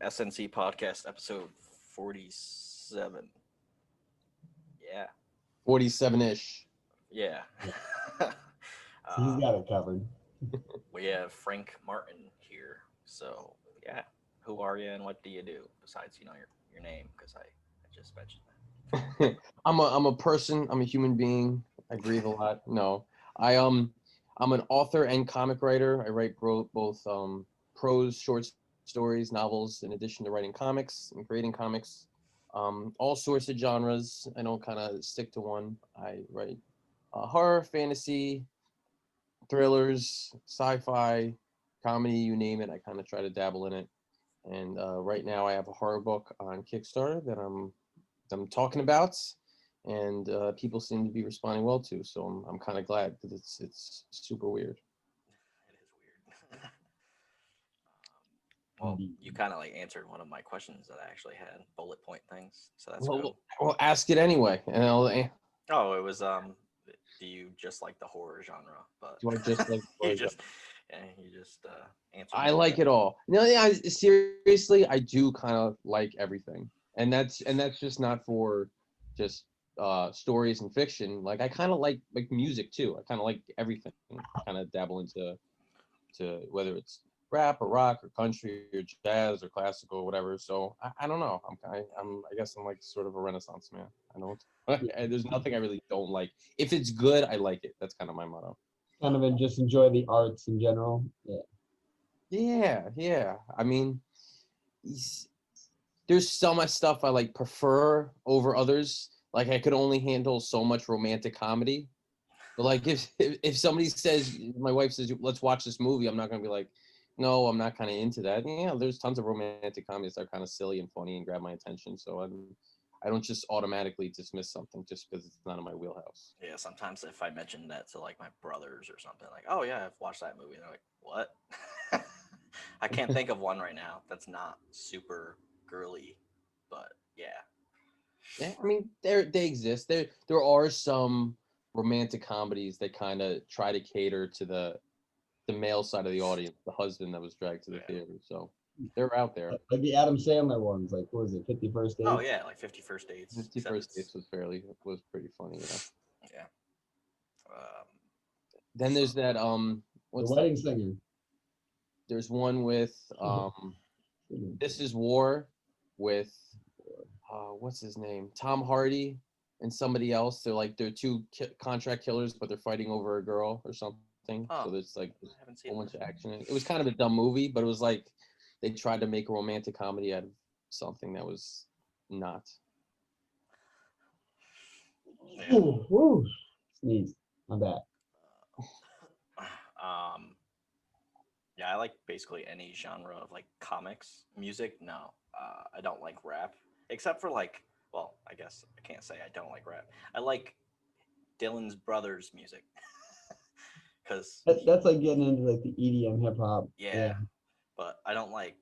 SNC Podcast, episode 47. Yeah. 47-ish. Yeah. He's got it covered. We have Frank Martin here. So, yeah. Who are you and what do you do besides, your name? Because I just mentioned that. I'm a person. I'm a human being. I grieve a lot. No, I'm an author and comic writer. I write both prose, short stories, novels, in addition to writing comics and creating comics. All sorts of genres. I don't kind of stick to one. I write horror, fantasy, thrillers, sci-fi, comedy, you name it. I kind of try to dabble in it. And right now I have a horror book on Kickstarter that I'm talking about, and people seem to be responding well to. So I'm kind of glad because it's super weird. It is weird. Well, you kind of answered one of my questions that I actually had, bullet point things. So that's cool. Well, ask it anyway, and Oh, it was do you just like the horror genre? But do I just like you just answered. I like it all. No, yeah, seriously, I do kind of like everything, and that's just not for just stories and fiction. Like I kind of like music too. I kind of like everything. Kind of dabble into whether it's rap or rock or country or jazz or classical or whatever. So I don't know. I guess I'm like sort of a Renaissance man. I don't. There's nothing I really don't like. If it's good, I like it. That's kind of my motto. Kind of just enjoy the arts in general. Yeah. I mean, there's so much stuff I prefer over others. Like I could only handle so much romantic comedy. But like if somebody says, my wife says, let's watch this movie, I'm not gonna be like, no, I'm not kind of into that. Yeah, there's tons of romantic comedies that are kind of silly and funny and grab my attention. So I don't just automatically dismiss something just because it's not in my wheelhouse. Yeah, sometimes if I mention that to my brothers or something, oh yeah, I've watched that movie, and they're like, what? I can't think of one right now that's not super girly, but yeah. Yeah, I mean they exist. There are some romantic comedies that kind of try to cater to the male side of the audience, the husband that was dragged to the theater. So they're out there. Like the Adam Sandler ones, what was it, 50 First Dates? Oh yeah, 50 First Dates. 50 First Dates was pretty funny, Yeah. Then there's that The Wedding Singer. There's one with This Is War with what's his name? Tom Hardy and somebody else. They're two contract killers, but they're fighting over a girl or something. Oh, so there's a whole bunch of action. It was kind of a dumb movie, but it was they tried to make a romantic comedy out of something that was not. Yeah. Ooh. Sneeze. My bad. Yeah, I like basically any genre of comics, music. No, I don't like rap, except for well, I guess I can't say I don't like rap. I like Dylan's brother's music. Because that's like getting into the EDM hip hop. Yeah, but I don't like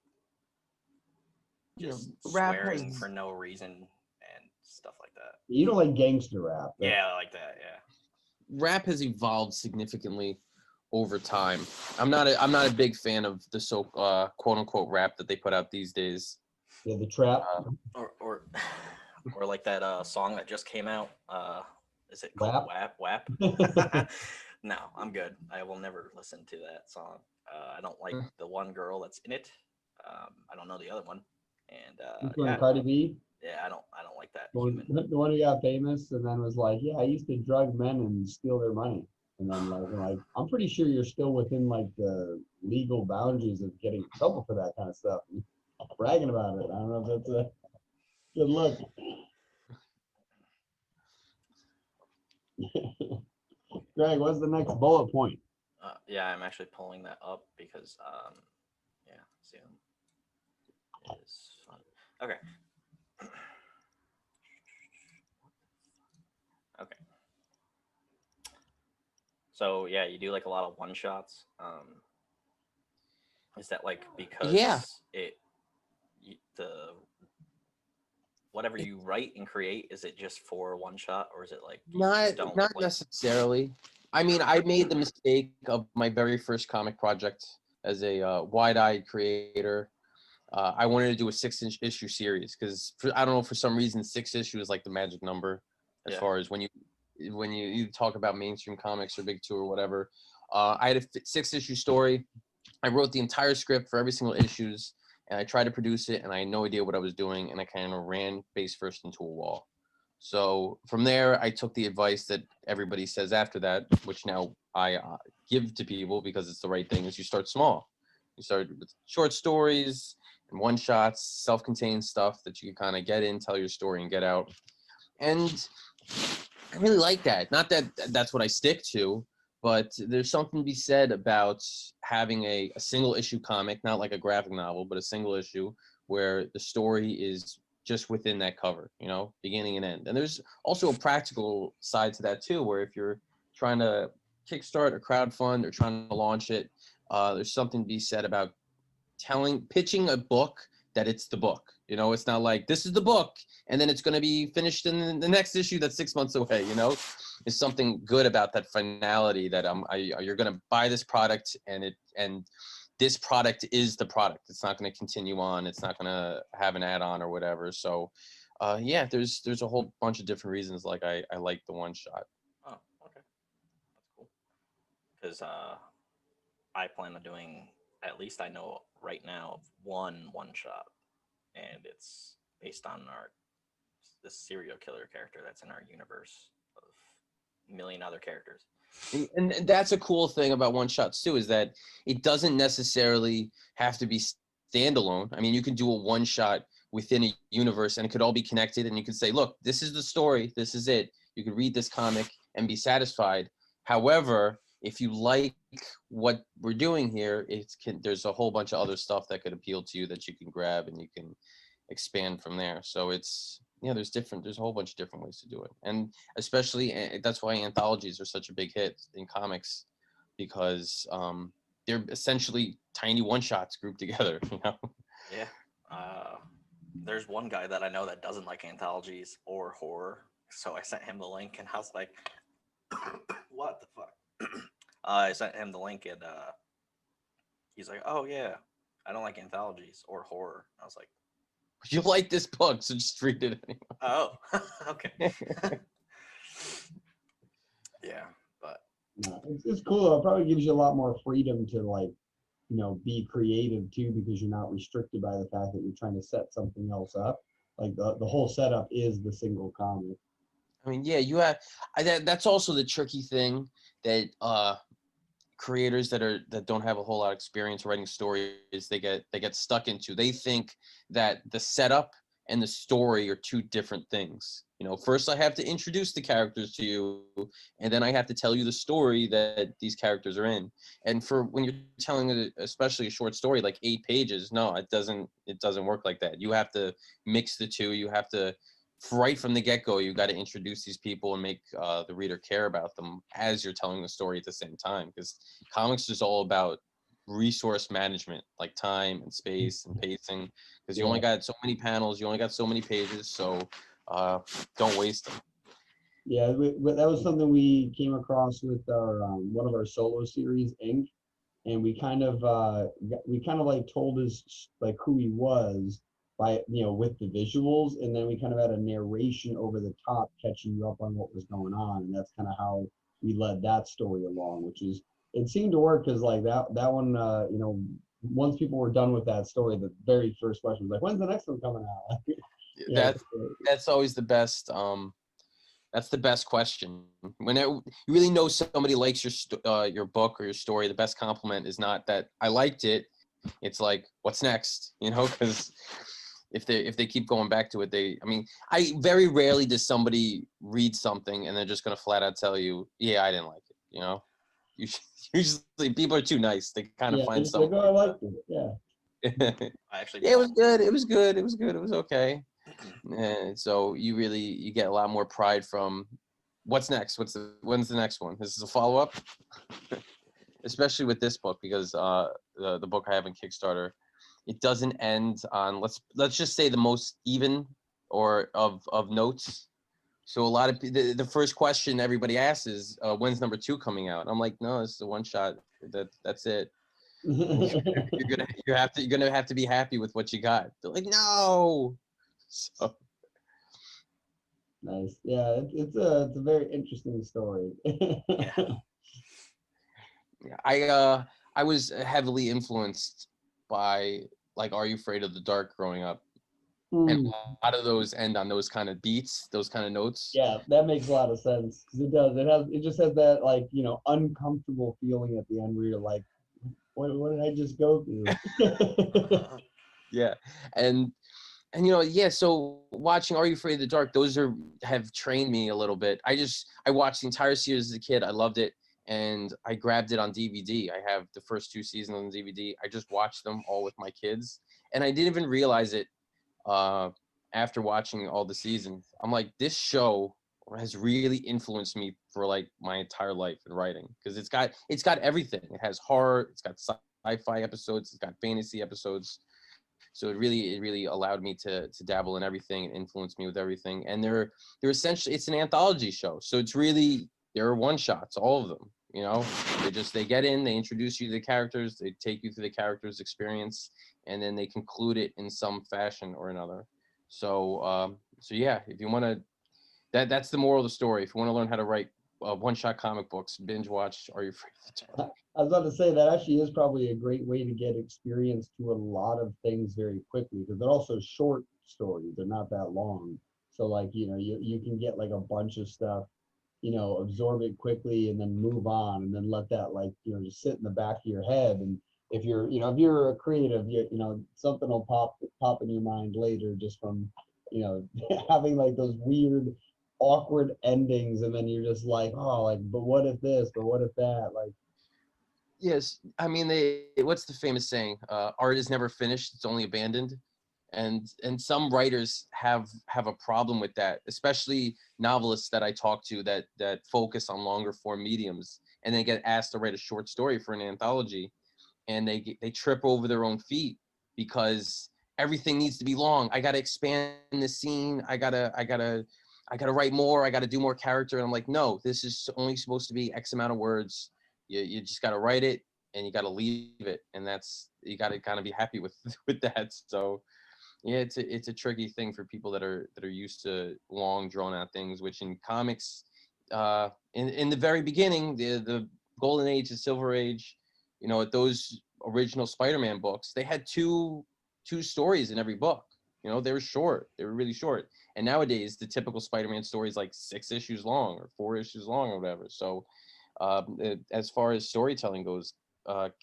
just swearing for no reason and stuff like that. You don't like gangster rap. Yeah, I like that. Yeah. Rap has evolved significantly over time. I'm not a big fan of the quote unquote rap that they put out these days. Yeah, the trap. Or like that song that just came out. Is it called WAP? No, I'm good. I will never listen to that song. I don't like the one girl that's in it. I don't know the other one. And Cardi B. Yeah, I don't like that. The one who got famous and then was like, yeah, I used to drug men and steal their money. And then like I'm pretty sure you're still within the legal boundaries of getting in trouble for that kind of stuff. Bragging about it. I don't know if that's a good look. Greg, what's the next bullet point? Yeah, I'm actually pulling that up because Zoom is fun. Okay. Okay. So yeah, you do a lot of one shots. Is that because whatever you write and create, is it just for one shot, or is it not necessarily? I mean, I made the mistake of my very first comic project as a wide-eyed creator. I wanted to do a 6-issue series because I don't know, for some reason 6 issues is like the magic number as far as when you talk about mainstream comics or big two or whatever. I had a 6-issue story. I wrote the entire script for every single issues, and I tried to produce it, and I had no idea what I was doing, and I kind of ran face first into a wall. So from there, I took the advice that everybody says after that, which now I give to people because it's the right thing, is you start small. You start with short stories and one-shots, self-contained stuff that you can kind of get in, tell your story, and get out. And I really like that. Not that that's what I stick to, but there's something to be said about having a single issue comic, not like a graphic novel, but a single issue where the story is just within that cover, you know, beginning and end. And there's also a practical side to that too, where if you're trying to kickstart or crowdfund or trying to launch it, there's something to be said about pitching a book that it's the book. You know, it's not like this is the book and then it's going to be finished in the next issue that's 6 months away. You know, there's something good about that finality that you're going to buy this product and this product is the product. It's not going to continue on. It's not going to have an add-on or whatever. So, yeah, there's a whole bunch of different reasons. Like I like the one shot. Oh, okay, that's cool. Because I plan on doing, at least I know right now, one shot, and it's based on this serial killer character that's in our universe of a million other characters. And that's a cool thing about one shots too, is that it doesn't necessarily have to be standalone. I mean, you can do a one shot within a universe and it could all be connected, and you could say, look, this is the story, this is it. You could read this comic and be satisfied. However, if you like what we're doing here, there's a whole bunch of other stuff that could appeal to you that you can grab and you can expand from there. So there's a whole bunch of different ways to do it. And especially that's why anthologies are such a big hit in comics, because they're essentially tiny one shots grouped together, you know? Yeah. There's one guy that I know that doesn't like anthologies or horror. So I sent him the link and I was like, what the fuck? I sent him the link and he's like, oh yeah, I don't like anthologies or horror. I was like, you like this book, so just read it anyway. Oh, okay. Yeah, but it's cool. It probably gives you a lot more freedom to, like, you know, be creative too, because you're not restricted by the fact that you're trying to set something else up. Like the whole setup is the single comic. I mean, yeah, you have. That's also the tricky thing that creators that don't have a whole lot of experience writing stories, they get stuck into. They think that the setup and the story are two different things. You know, first I have to introduce the characters to you, and then I have to tell you the story that these characters are in. And for when you're telling especially a short story like 8 pages, no, it doesn't work like that. You have to mix the two. You have to, right from the get-go, you got to introduce these people and make the reader care about them as you're telling the story at the same time, because comics is all about resource management, like time and space and pacing, because you only got so many panels, you only got so many pages, so don't waste them. Yeah, that was something we came across with our one of our solo series, Inc. And we kind of like told us like who he was by, you know, with the visuals, and then we kind of had a narration over the top catching you up on what was going on, and that's kind of how we led that story along, which is, it seemed to work, because like that one, you know, once people were done with that story, the very first question was like, when's the next one coming out? That's always the best. That's the best question. When you really know somebody likes your book or your story, the best compliment is not that I liked it. It's like, what's next? You know, because if they keep going back to it, I very rarely does somebody read something and they're just gonna flat out tell you, yeah, I didn't like it. You know, usually people are too nice. They kind of find something. Like, oh, I liked it. Yeah. I actually. Yeah, it was good. It was good. It was good. It was okay. And so you get a lot more pride from what's next. When's the next one? This is a follow up, especially with this book, because the book I have in Kickstarter, it doesn't end on let's just say the most even or of notes. So a lot of the first question everybody asks is when's number 2 coming out? I'm like, no, this is a one shot. That's it. You're gonna have to be happy with what you got. They're like, no. So Nice. Yeah, it's a very interesting story. yeah, I was heavily influenced by like Are You Afraid of the Dark growing up, and a lot of those end on those kind of beats, those kind of notes. Yeah, that makes a lot of sense because it does. It just has that like uncomfortable feeling at the end where you're like, what did I just go through? Yeah, and yeah. So watching Are You Afraid of the Dark, have trained me a little bit. I watched the entire series as a kid. I loved it, and I grabbed it on DVD. I have the first 2 seasons on DVD. I just watched them all with my kids, and I didn't even realize it after watching all the seasons. I'm like, this show has really influenced me for like my entire life in writing because it's got everything. It has horror, it's got sci-fi episodes, it's got fantasy episodes. So it really allowed me to dabble in everything and influence me with everything. And they're essentially, it's an anthology show. So it's really, they're one shots, all of them. They get in, they introduce you to the characters, they take you through the characters' experience, and then they conclude it in some fashion or another. So yeah, if you want to, that's the moral of the story. If you want to learn how to write one-shot comic books, binge watch Are You Afraid of the Dark? I was about to say that actually is probably a great way to get experience to a lot of things very quickly because they're also short stories. They're not that long. So like, you can get like a bunch of stuff, absorb it quickly and then move on and then let that like, just sit in the back of your head. And if you're a creative, something will pop in your mind later just from, having like those weird awkward endings and then you're just like, oh, like, but what if this, but what if that, like. Yes, I mean, what's the famous saying? Art is never finished; it's only abandoned. And some writers have a problem with that, especially novelists that I talk to that focus on longer form mediums, and they get asked to write a short story for an anthology, and they trip over their own feet because everything needs to be long. I got to expand the scene. I gotta write more. I got to do more character. And I'm like, no, this is only supposed to be X amount of words. You just got to write it and you got to leave it, and you got to kind of be happy with that. So yeah, it's a tricky thing for people that are used to long drawn out things, which in comics, in the very beginning, the golden age, the silver age, those original Spider-Man books, they had two stories in every book. They were short. They were really short. And nowadays, the typical Spider-Man story is like 6 issues long or 4 issues long or whatever. So as far as storytelling goes,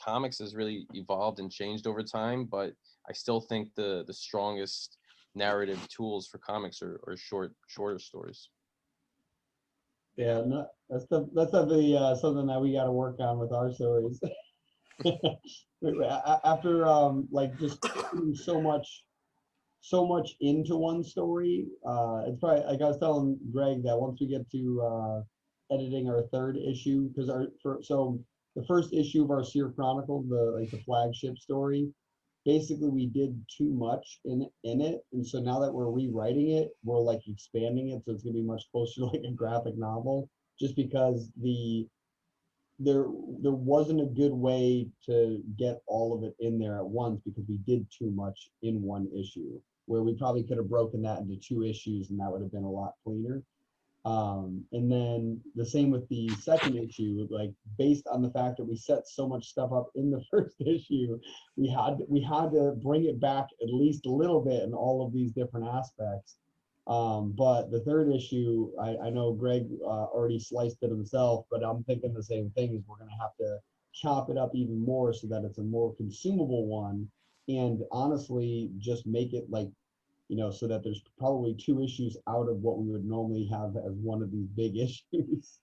comics has really evolved and changed over time, but I still think the strongest narrative tools for comics are shorter stories. Yeah, no, that's definitely something that we got to work on with our stories. After like just putting so much into one story, it's probably like I was telling Greg that once we get to editing our 3rd issue, because so the first issue of our Seer Chronicle, the flagship story, basically we did too much in it, and so now that we're rewriting it, we're like expanding it, so it's gonna be much closer to like a graphic novel, just because there wasn't a good way to get all of it in there at once because we did too much in one issue, where we probably could have broken that into 2 issues and that would have been a lot cleaner. And then the same with the 2nd issue, like based on the fact that we set so much stuff up in the 1st issue, we had to bring it back at least a little bit in all of these different aspects. But the 3rd issue, I know Greg already sliced it himself, but I'm thinking the same thing, is we're gonna have to chop it up even more so that it's a more consumable one, and honestly just make it like, so that there's probably 2 issues out of what we would normally have as one of these big issues.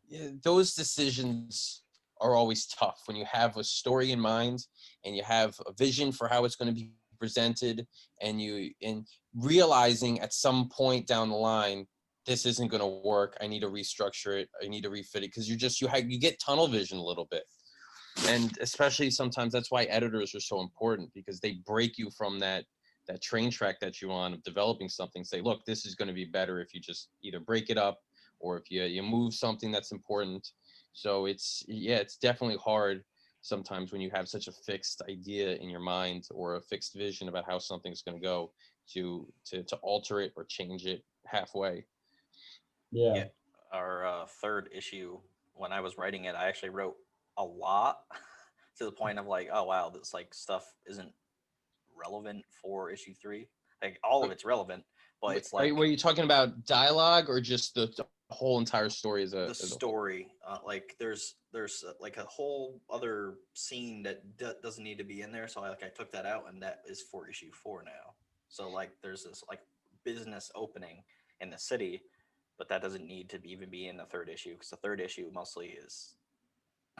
Yeah, those decisions are always tough when you have a story in mind and you have a vision for how it's going to be presented, and realizing at some point down the line, this isn't going to work. I need to restructure it. I need to refit it, because you get tunnel vision a little bit. And especially sometimes that's why editors are so important, because they break you from that train track that you're on of developing something. Say, look, this is going to be better if you just either break it up or if you move something that's important. So it's definitely hard. sometimes when you have such a fixed idea in your mind or a fixed vision about how something's going to go, to alter it or change it halfway. Yeah. Our third issue, when I was writing it, I actually wrote a lot to the point of like, oh wow, this like stuff isn't relevant for issue 3. Like all of it's relevant, but it's like, were you talking about dialogue or just the whole entire story as a the story? Like there's like a whole other scene that doesn't need to be in there, so I took that out, and that is for issue 4 now. So like there's this like business opening in the city, but that doesn't need to even be in the third issue, because the third issue mostly is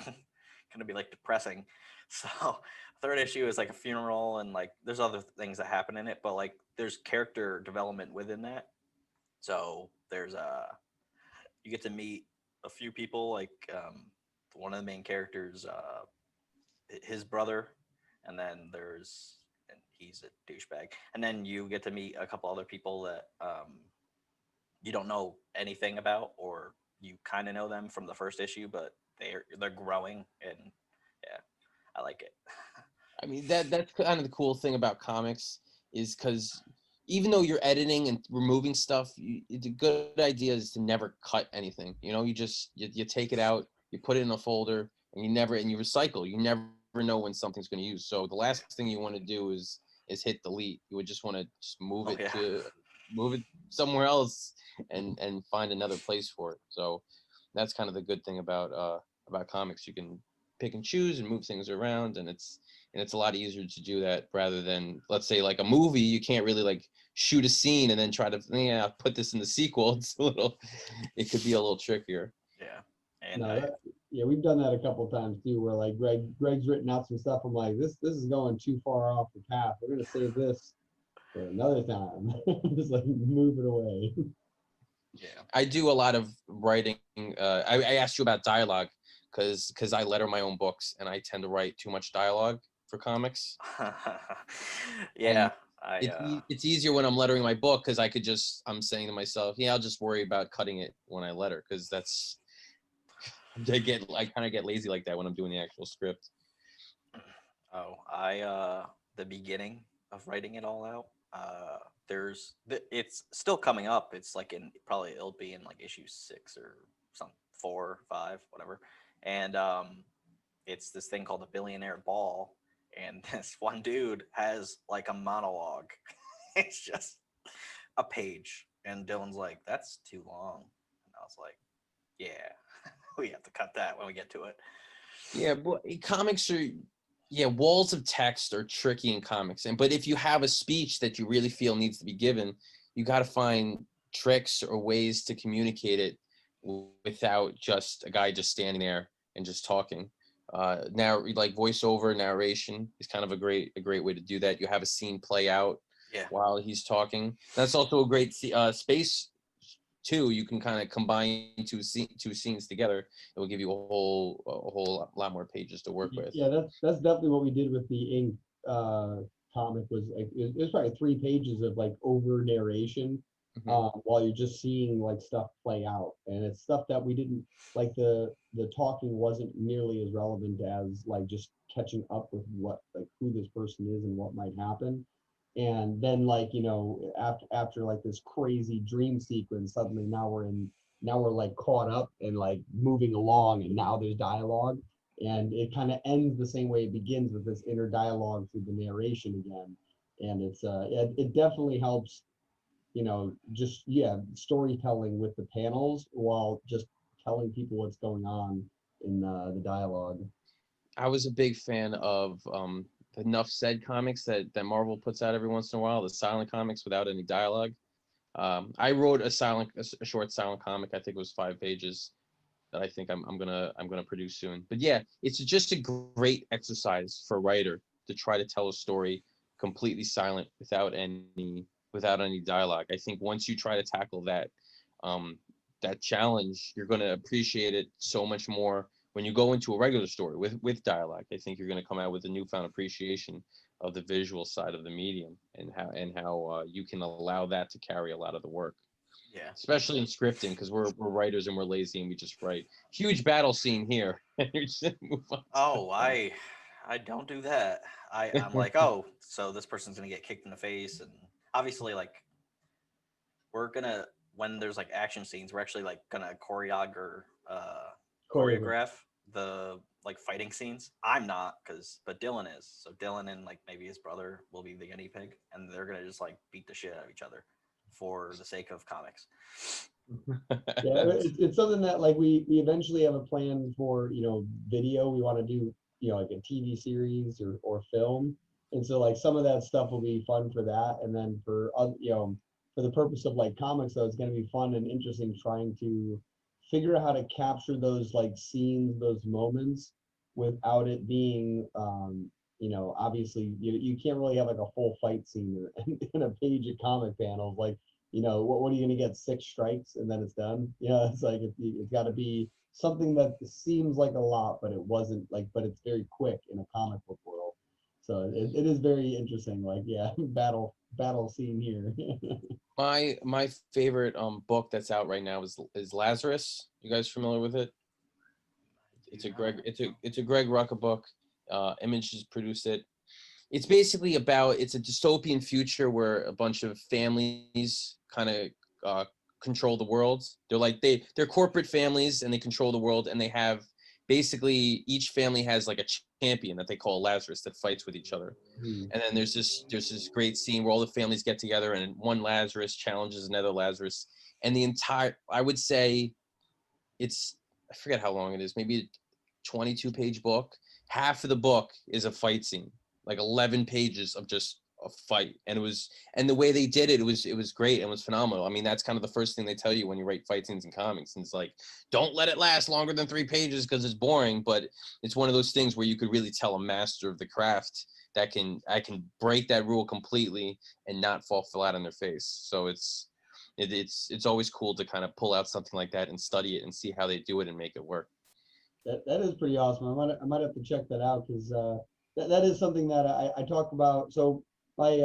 gonna be like depressing. So third issue is like a funeral, and like there's other things that happen in it, but like there's character development within that. So there's you get to meet a few people, like one of the main characters, his brother, and then and he's a douchebag, and then you get to meet a couple other people that you don't know anything about, or you kind of know them from the first issue, but they're growing, and yeah, I like it. I mean, that's kind of the cool thing about comics, is because even though you're editing and removing stuff, the good idea is to never cut anything. You know, you just you take it out, you put it in a folder, and you recycle. You never know when something's going to use. So the last thing you want to do is hit delete. You would just want to just move it somewhere else and find another place for it. So that's kind of the good thing about comics. You can pick and choose and move things around, and it's a lot easier to do that rather than, let's say, like a movie. You can't really like shoot a scene and then try to put this in the sequel. It could be a little trickier. Yeah. And No, yeah, we've done that a couple of times too, where like Greg's written out some stuff. I'm like, this is going too far off the path. We're gonna save this for another time. Just like move it away. yeah, I do a lot of writing. I asked you about dialogue because I letter my own books, and I tend to write too much dialogue for comics. yeah. It's easier when I'm lettering my book, because I'm saying to myself, yeah, I'll just worry about cutting it when I letter, because I kind of get lazy like that when I'm doing the actual script. Oh, the beginning of writing it all out. It's still coming up. It's like it'll be in like issue 6 or some 4, 5, whatever. And it's this thing called the Billionaire Ball, and this one dude has like a monologue. It's just a page, and Dylan's like, "That's too long," and I was like, "Yeah, we have to cut that when we get to it." Yeah, but comics are, walls of text are tricky in comics. But if you have a speech that you really feel needs to be given, you got to find tricks or ways to communicate it without just a guy just standing there and just talking. Now, like voiceover narration is kind of a great way to do that. You have a scene play out while he's talking. That's also a great space too. You can kind of combine two scenes together. It will give you a whole lot more pages to work with. Yeah, that's definitely what we did with the Ink comic. Was like it was probably 3 pages of like over narration. While you're just seeing like stuff play out, and it's stuff that we didn't like. The talking wasn't nearly as relevant as like just catching up with who this person is and what might happen. And then like after like this crazy dream sequence, suddenly now we're like caught up and like moving along, and now there's dialogue, and it kind of ends the same way it begins, with this inner dialogue through the narration again. And it definitely helps, just storytelling with the panels while just telling people what's going on in the dialogue. I was a big fan of the Enough Said comics that Marvel puts out every once in a while, the silent comics without any dialogue. I wrote a short silent comic. I think it was 5 pages that I think I'm gonna produce soon. But yeah, it's just a great exercise for a writer to try to tell a story completely silent without any dialogue. I think once you try to tackle that challenge, you're gonna appreciate it so much more when you go into a regular story with dialogue. I think you're gonna come out with a newfound appreciation of the visual side of the medium, and how you can allow that to carry a lot of the work. Yeah. especially in scripting, because we're writers and we're lazy and we just write. Huge battle scene here, and you just move on. Oh, I don't do that. I'm like, oh, so this person's gonna get kicked in the face, and obviously, like, we're gonna when there's like action scenes, we're actually like gonna choreograph the like fighting scenes. I'm not, but Dylan is. So Dylan and like maybe his brother will be the guinea pig, and they're gonna just like beat the shit out of each other for the sake of comics. Yeah, it's something that like we eventually have a plan for, video. We want to do, like a TV series or film. And so like some of that stuff will be fun for that. And then for the purpose of like comics, though, it's going to be fun and interesting trying to figure out how to capture those like scenes, those moments without it being, obviously you can't really have like a full fight scene in a page of comic panels. Like, what are you going to get, 6 strikes and then it's done? It's like it's got to be something that seems like a lot, but it wasn't, like, but it's very quick in a comic book world. So it is very interesting. Like, yeah, battle scene here. My favorite book that's out right now is Lazarus. You guys familiar with it? It's a Greg Rucka book. Image has produced it. It's basically it's a dystopian future where a bunch of families kind of control the world. They're corporate families and they control the world, and they have basically each family has like a champion that they call Lazarus that fights with each other. And then there's this great scene where all the families get together and one Lazarus challenges another Lazarus, and I would say I forget how long it is, maybe a 22-page book. Half of the book is a fight scene, like 11 pages of just a fight, and the way they did it was great and was phenomenal. I mean, that's kind of the first thing they tell you when you write fight scenes in comics, and it's like, don't let it last longer than 3 pages because it's boring. But it's one of those things where you could really tell a master of the craft that I can break that rule completely and not fall flat on their face. So it's always cool to kind of pull out something like that and study it and see how they do it and make it work. That is pretty awesome. I might have to check that out, because that is something that I talk about. So my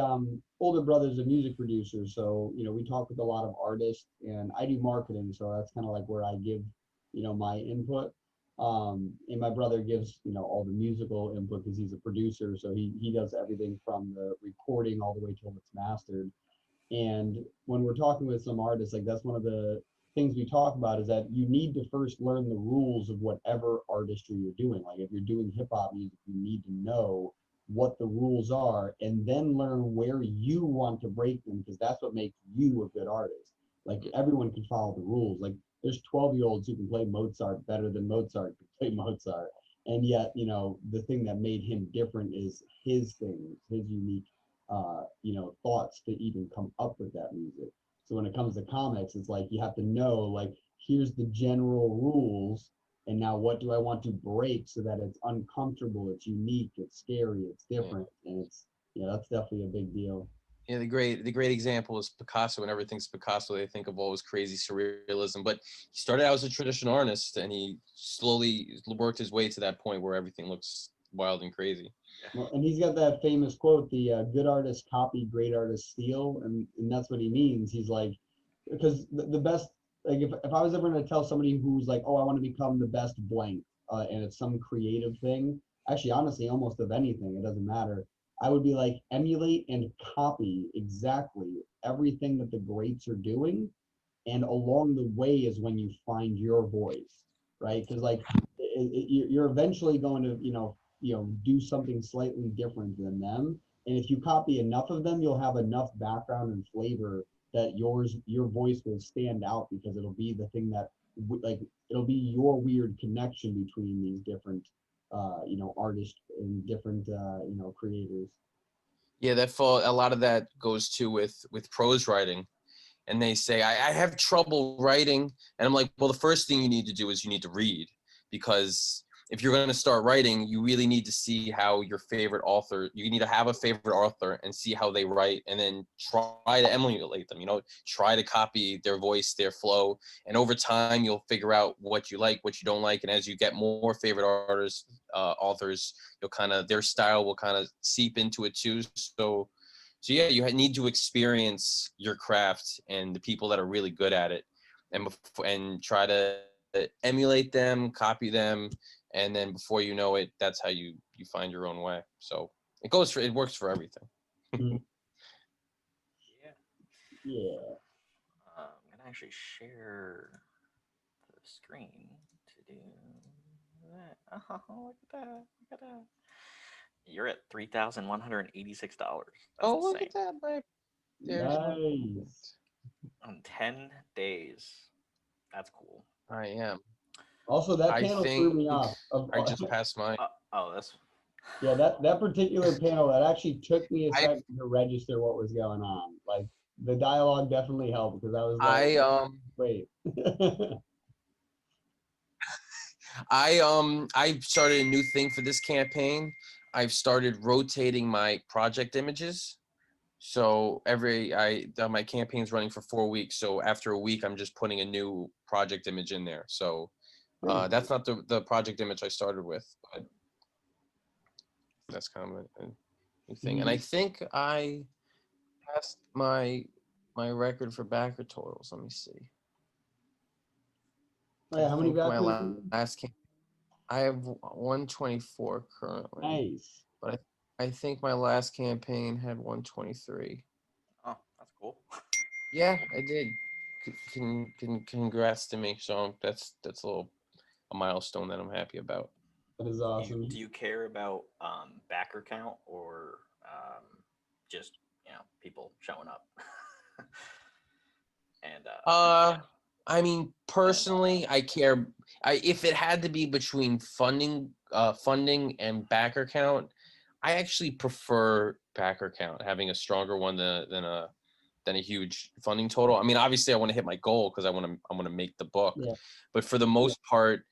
older brother's a music producer, so we talk with a lot of artists, and I do marketing, so that's kind of like where I give my input. And my brother gives all the musical input because he's a producer, so he does everything from the recording all the way till it's mastered. And when we're talking with some artists, like, that's one of the things we talk about, is that you need to first learn the rules of whatever artistry you're doing. Like, if you're doing hip hop music, you need to know what the rules are and then learn where you want to break them, because that's what makes you a good artist. Like, everyone can follow the rules. Like, there's 12-year-olds who can play Mozart better than Mozart could play Mozart. And yet, the thing that made him different is his things, his unique thoughts to even come up with that music. So when it comes to comics, it's like you have to know, like, here's the general rules, and now what do I want to break so that it's uncomfortable, it's unique, it's scary, it's different, and it's that's definitely a big deal. Yeah, the great example is Picasso. And everything's Picasso, they think of all his crazy surrealism. But he started out as a traditional artist, and he slowly worked his way to that point where everything looks wild and crazy. Well, and he's got that famous quote, the good artists copy, great artists steal, and that's what he means. He's like, because the best, like, if I was ever going to tell somebody who's like, oh, I want to become the best blank, and it's some creative thing, actually, honestly, almost of anything, it doesn't matter, I would be like, emulate and copy exactly everything that the greats are doing, and along the way is when you find your voice, right? Because like you're eventually going to do something slightly different than them, and if you copy enough of them, you'll have enough background and flavor that your voice will stand out, because it'll be the thing that like it'll be your weird connection between these different artists and different creators. Yeah, a lot of that goes to with prose writing. And they say, I have trouble writing. And I'm like, well, the first thing you need to do is you need to read, because if you're going to start writing, you really need to see how your favorite author, you need to have a favorite author and see how they write, and then try to emulate them, try to copy their voice, their flow. And over time, you'll figure out what you like, what you don't like. And as you get more favorite authors, you'll their style will kind of seep into it too. So So yeah, you need to experience your craft and the people that are really good at it, and try to emulate them, copy them, and then before you know it, that's how you find your own way. So it works for everything. Mm. Yeah. Yeah. I'm gonna actually share the screen to do that. Oh, look at that! Look at that! You're at $3,186. That's Oh, look insane. at that, babe. There's my Nice. On 10 days. That's cool. I am. Also, that I panel threw think me off. I just passed my. That's. Yeah, that particular panel, that actually took me a I second to register what was going on. Like the dialogue definitely helped because I was like, wait. I started a new thing for this campaign. I've started rotating my project images. So my campaign's running for 4 weeks. So after a week, I'm just putting a new project image in there. So that's not the project image I started with, but that's kind of a new thing. And I think I passed my record for backer totals. Let me see. Oh, yeah, how many my backers? last campaign, I have 124 currently. Nice. But I think my last campaign had 123. Oh, that's cool. Yeah, I did. Congrats to me. So that's a milestone that I'm happy about. That is awesome. Do you care about backer count or just people showing up? And I mean, personally, I care. If it had to be between funding and backer count, I actually prefer backer count, having a stronger one than a huge funding total. I mean, obviously, I want to hit my goal because I want to make the book. Yeah. But for the most part,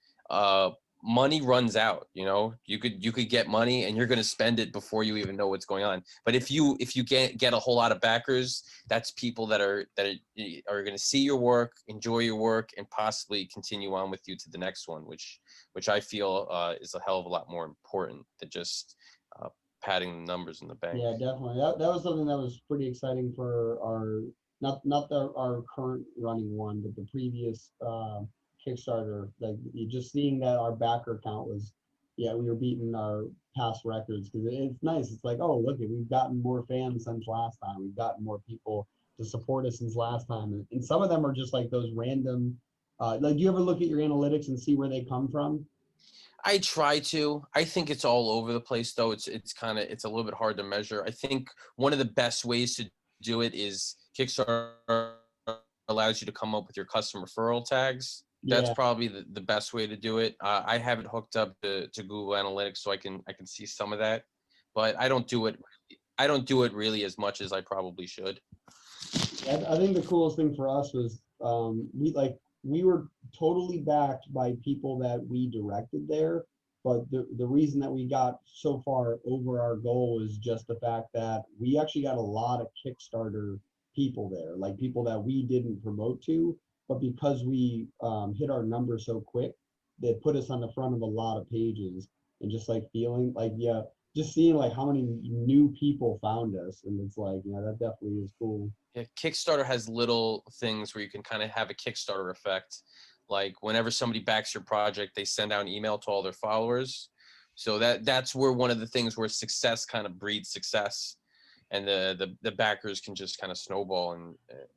money runs out. You could get money and you're going to spend it before you even know what's going on. But if you get a whole lot of backers, that's people that are going to see your work, enjoy your work, and possibly continue on with you to the next one, which I feel is a hell of a lot more important than just padding the numbers in the bank. Yeah, definitely. That was something that was pretty exciting for our our current running one, but the previous Kickstarter. Like just seeing that our backer count was, we were beating our past records because it's nice. It's like, oh, look, we've gotten more fans since last time. We've gotten more people to support us since last time, and some of them are just like those random. Like, do you ever look at your analytics and see where they come from? I try to. I think it's all over the place, though. It's a little bit hard to measure. I think one of the best ways to do it is Kickstarter allows you to come up with your custom referral tags. That's probably the best way to do it. I have it hooked up to Google Analytics, so I can see some of that, but I don't do it. I don't do it really as much as I probably should. I think the coolest thing for us was we were totally backed by people that we directed there, but the reason that we got so far over our goal is just the fact that we actually got a lot of Kickstarter people there, like people that we didn't promote to, but because we hit our number so quick, they put us on the front of a lot of pages, and just like feeling like, just seeing like how many new people found us, and it's like, that definitely is cool. Yeah, Kickstarter has little things where you can kind of have a Kickstarter effect. Like whenever somebody backs your project, they send out an email to all their followers. So that's where one of the things where success kind of breeds success, and the backers can just kind of snowball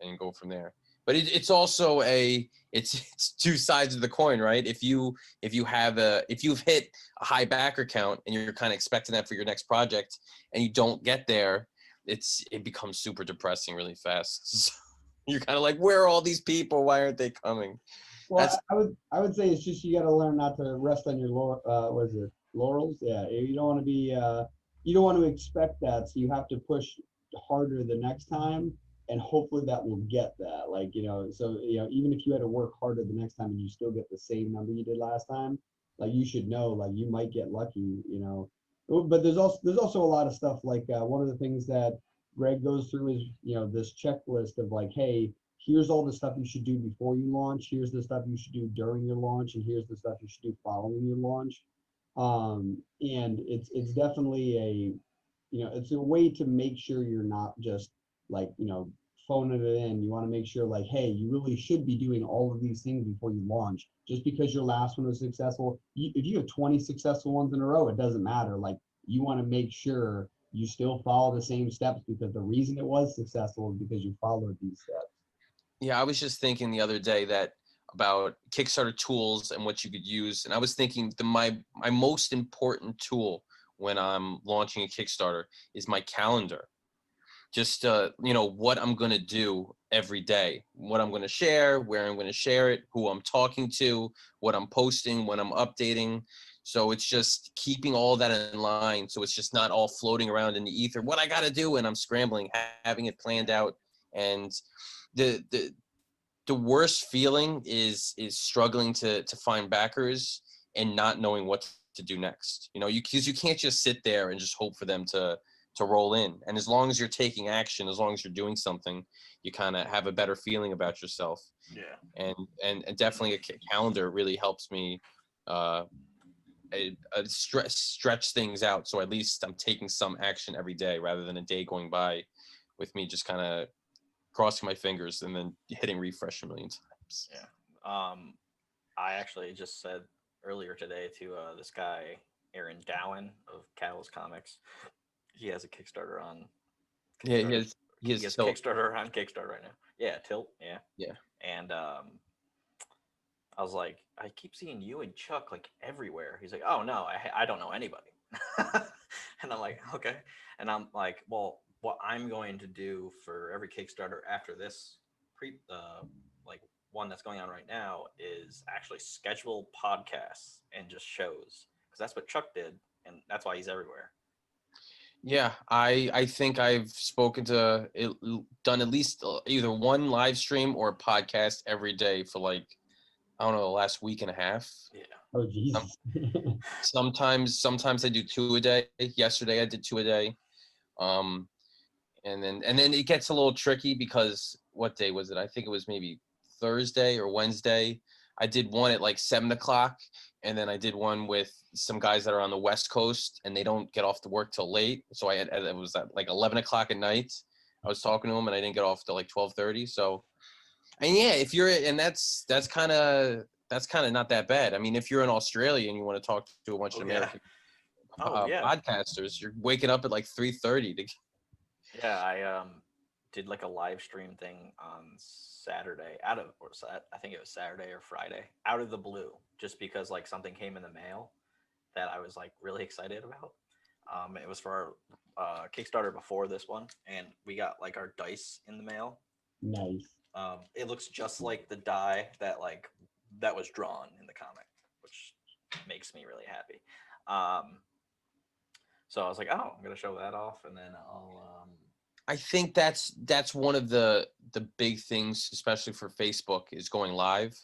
and go from there. But it's also it's two sides of the coin, right? If you've hit a high backer count and you're kind of expecting that for your next project and you don't get there, it becomes super depressing really fast. So you're kind of like, where are all these people? Why aren't they coming? Well, I would say it's just you got to learn not to rest on your laurels? Yeah, you don't want to be you don't want to expect that, so you have to push harder the next time, and hopefully that will get that. Like, so even if you had to work harder the next time and you still get the same number you did last time, like you should know, like you might get lucky, But there's also a lot of stuff like one of the things that Greg goes through is this checklist of like, hey, here's all the stuff you should do before you launch, here's the stuff you should do during your launch, and here's the stuff you should do following your launch. And it's definitely it's a way to make sure you're not just like, phoning it in. You want to make sure like, hey, you really should be doing all of these things before you launch. Just because your last one was successful, if you have 20 successful ones in a row, it doesn't matter. Like, you want to make sure you still follow the same steps, because the reason it was successful is because you followed these steps. Yeah, I was just thinking the other day that about Kickstarter tools and what you could use, and I was thinking my most important tool when I'm launching a Kickstarter is my calendar. Just what I'm going to do every day, what I'm going to share, where I'm going to share it, who I'm talking to, what I'm posting, when I'm updating. So it's just keeping all that in line, so it's just not all floating around in the ether, what I got to do, and I'm scrambling, having it planned out. And the worst feeling is struggling to find backers and not knowing what to do next. Because you can't just sit there and just hope for them to roll in. And as long as you're taking action, as long as you're doing something, you kind of have a better feeling about yourself. Yeah. And definitely a calendar really helps me stretch things out. So at least I'm taking some action every day, rather than a day going by with me just kind of crossing my fingers and then hitting refresh a million times. Yeah. I actually just said earlier today to this guy, Aaron Dowen of Catalyst Comics. He has a Kickstarter on Kickstarter. Yeah, he has Kickstarter on Kickstarter right now. Yeah, Tilt. Yeah. And I was like, I keep seeing you and Chuck like everywhere. He's like, oh no, I don't know anybody. And I'm like, okay. And I'm like, well, what I'm going to do for every Kickstarter after this like one that's going on right now is actually schedule podcasts and just shows, because that's what Chuck did, and that's why he's everywhere. Yeah, I think I've done at least either one live stream or a podcast every day for like, I don't know, the last week and a half. Yeah. Oh, Jesus. Sometimes I do 2 a day. Yesterday I did 2 a day. And then it gets a little tricky, because what day was it? I think it was maybe Thursday or Wednesday. I did one at like 7:00, and then I did one with some guys that are on the West Coast, and they don't get off to work till late. So it was at like 11:00 at night. I was talking to them, and I didn't get off till like 12:30. So, and yeah, that's kind of not that bad. I mean, if you're in Australia and you want to talk to a bunch of American podcasters, you're waking up at like 3:30 to. Yeah, I did like a live stream thing on Saturday I think it was Saturday or Friday, out of the blue, just because like something came in the mail that I was like really excited about. It was for our Kickstarter before this one, and we got like our dice in the mail. Nice. It looks just like the die that was drawn in the comic, which makes me really happy. So I was like, oh, I'm gonna show that off, and then I'll. I think that's one of the big things, especially for Facebook, is going live.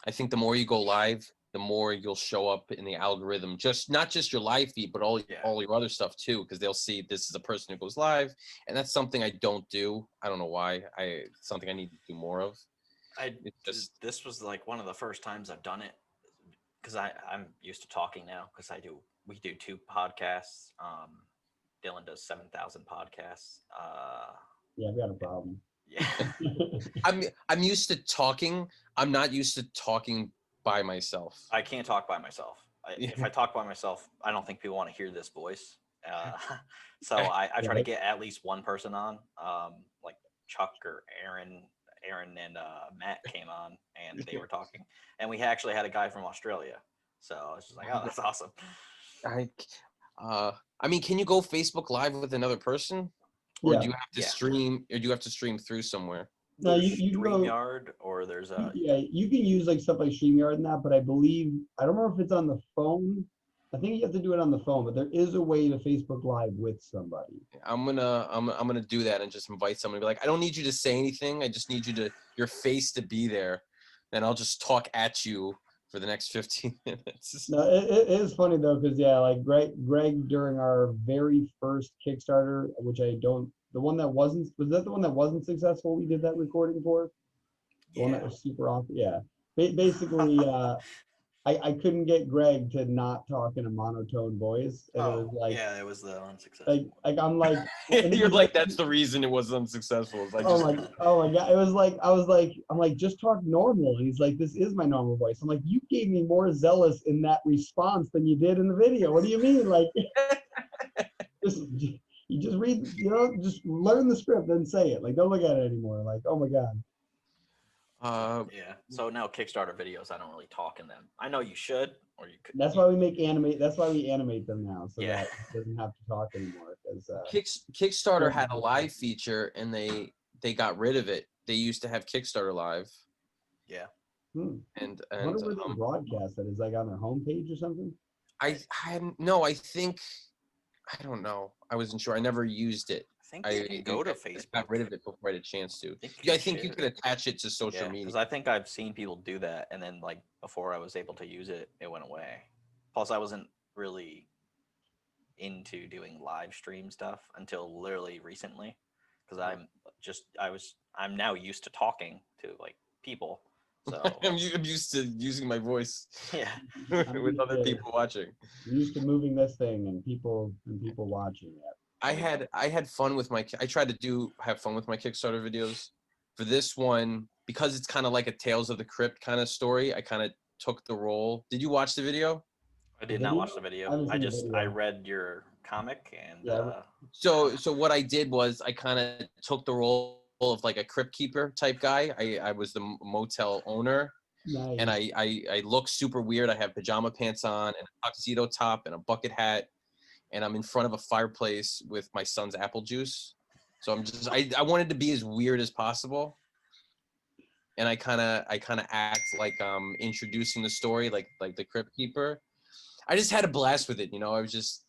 I think the more you go live, the more you'll show up in the algorithm. Not just your live feed, but all your other stuff too, because they'll see this is a person who goes live, and that's something I don't do. I don't know why. It's something I need to do more of. This was like one of the first times I've done it, because I'm used to talking now, because we do 2 podcasts. Dylan does 7,000 podcasts. Yeah, I've got a problem. Yeah. I'm used to talking. I'm not used to talking by myself. I can't talk by myself. If I talk by myself, I don't think people want to hear this voice. So I try to get at least one person on, like Chuck or Aaron and Matt came on, and they were talking, and we actually had a guy from Australia. So I was just like, oh, that's awesome. I mean, can you go Facebook Live with another person, or do you have to stream? Or do you have to stream through somewhere? No, you StreamYard, or there's a you can use like stuff like StreamYard and that, but I don't remember if it's on the phone. I think you have to do it on the phone, but there is a way to Facebook Live with somebody. I'm gonna do that and just invite someone. Be like, I don't need you to say anything. I just need your face to be there, and I'll just talk at you for the next 15 minutes. No, it is funny though, because like Greg during our very first Kickstarter, which was that the one that wasn't successful? We did that recording for the one that was super off. Yeah, basically, I couldn't get Greg to not talk in a monotone voice, and it was like, yeah, it was the unsuccessful. I'm like, and it You're was like, that's the reason it was unsuccessful. I just, oh my god, it was like I'm like, just talk normal, and he's like, this is my normal voice. I'm like, you gave me more zealous in that response than you did in the video. What do you mean? Like, just you just read, just learn the script and say it. Like, don't look at it anymore. Like, oh my god. Yeah. So now Kickstarter videos, I don't really talk in them. I know you should, or you could. That's why we make animate. That's why we animate them now, so Yeah. that it doesn't have to talk anymore. Because Kickstarter had a live feature, and they got rid of it. They used to have Kickstarter live. Yeah. And I wonder where they broadcast that. Is like on their homepage or something? I don't know. I wasn't sure. I never used it. I think you can go to Facebook. Got rid of it before I had a chance to. I think you could attach it to social media. Because I think I've seen people do that, and then like before I was able to use it, it went away. Plus, I wasn't really into doing live stream stuff until literally recently, because I'm now used to talking to like people. So I'm used to using my voice. Yeah. With other people watching. I'm used to moving this thing and people watching it. I had fun with I tried to have fun with my Kickstarter videos. For this one, because it's kind of like a Tales of the Crypt kind of story, I kind of took the role. Did you watch the video? I did not watch the video. I read your comic, and so what I did was I kind of took the role of like a crypt keeper type guy. I was the motel owner. Nice. And I look super weird. I have pajama pants on and a tuxedo top and a bucket hat, and I'm in front of a fireplace with my son's apple juice. So I wanted to be as weird as possible. And I kind of act like introducing the story, like the crypt keeper. I just had a blast with it, I was just,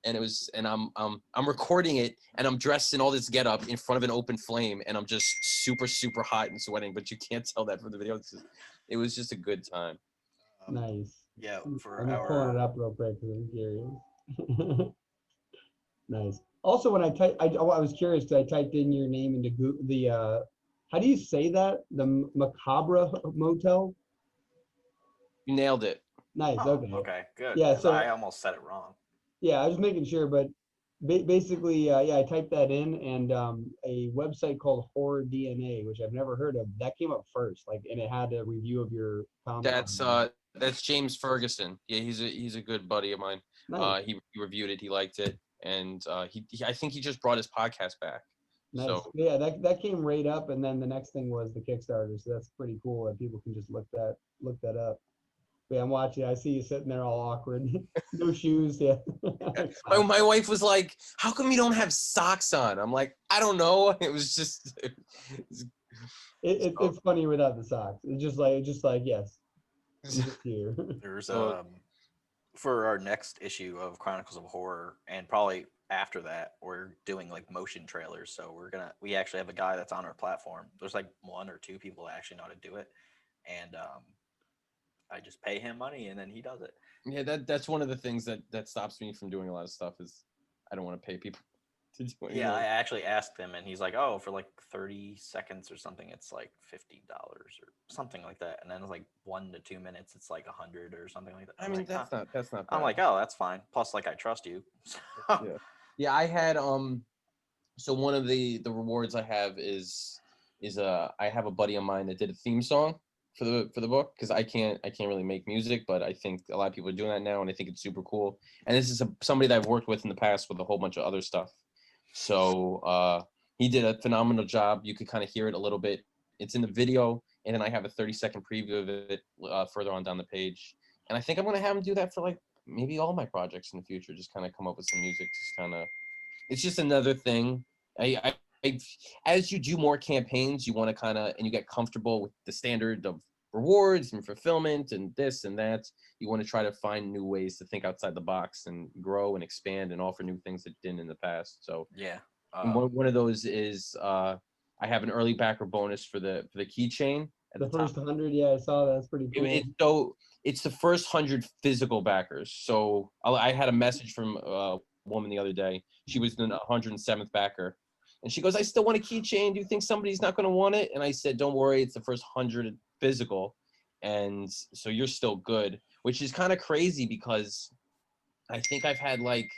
and I'm recording it, and I'm dressed in all this getup in front of an open flame, and I'm just super, super hot and sweating, but you can't tell that from the video. It was just a good time. Nice. Yeah, I'm pulling it up real quick because I'm curious. Nice. Also, when I was curious because I typed in your name into Google, how do you say that? The Macabre Motel? You nailed it. Nice. Okay. Okay. Good. Yeah. So I almost said it wrong. Yeah, I was making sure, but basically, I typed that in, and a website called Horror DNA, which I've never heard of, that came up first, and it had a review of your comic. That's James Ferguson. Yeah, he's a good buddy of mine. Nice. He reviewed it, he liked it, and I think he just brought his podcast back. Nice. So yeah, that came right up, and then the next thing was the Kickstarter, so that's pretty cool that people can just look that up. Yeah, I'm watching. I see you sitting there all awkward, no shoes. Yeah. My wife was like, "How come you don't have socks on?" I'm like, "I don't know." It was just. It's funny without the socks. It's just like yes. Here. There's for our next issue of Chronicles of Horror, and probably after that, we're doing like motion trailers. So we actually have a guy that's on our platform. There's like 1 or 2 people that actually know how to do it, and I just pay him money and then he does it. Yeah, that's one of the things that stops me from doing a lot of stuff is I don't want to pay people to do anything. Yeah, I actually asked him, and he's like, "Oh, for like 30 seconds or something, it's like $50 or something like that." And then it's like 1 to 2 minutes, it's like $100 or something like that. I mean, that's not bad. I'm like, "Oh, that's fine." Plus, like, I trust you. Yeah, I had so one of the rewards I have is I have a buddy of mine that did a theme song for the book, because I can't really make music, but I think a lot of people are doing that now, and I think it's super cool. And this is somebody that I've worked with in the past with a whole bunch of other stuff. So he did a phenomenal job. You could kind of hear it a little bit. It's in the video, and then I have a 30-second preview of it further on down the page. And I think I'm gonna have him do that for like maybe all my projects in the future. Just kind of come up with some music. It's just another thing. I as you do more campaigns, you want to and you get comfortable with the standard of rewards and fulfillment and this and that. You want to try to find new ways to think outside the box and grow and expand and offer new things that didn't in the past. So yeah, one of those is I have an early backer bonus for the keychain. The first 100, yeah, I saw that. That's pretty cool. It's the first 100 physical backers. So I had a message from a woman the other day. She was the 107th backer. And she goes, "I still want a keychain. Do you think somebody's not going to want it?" And I said, "Don't worry. It's the first 100 physical." and so you're still good, which is kind of crazy because I think I've had like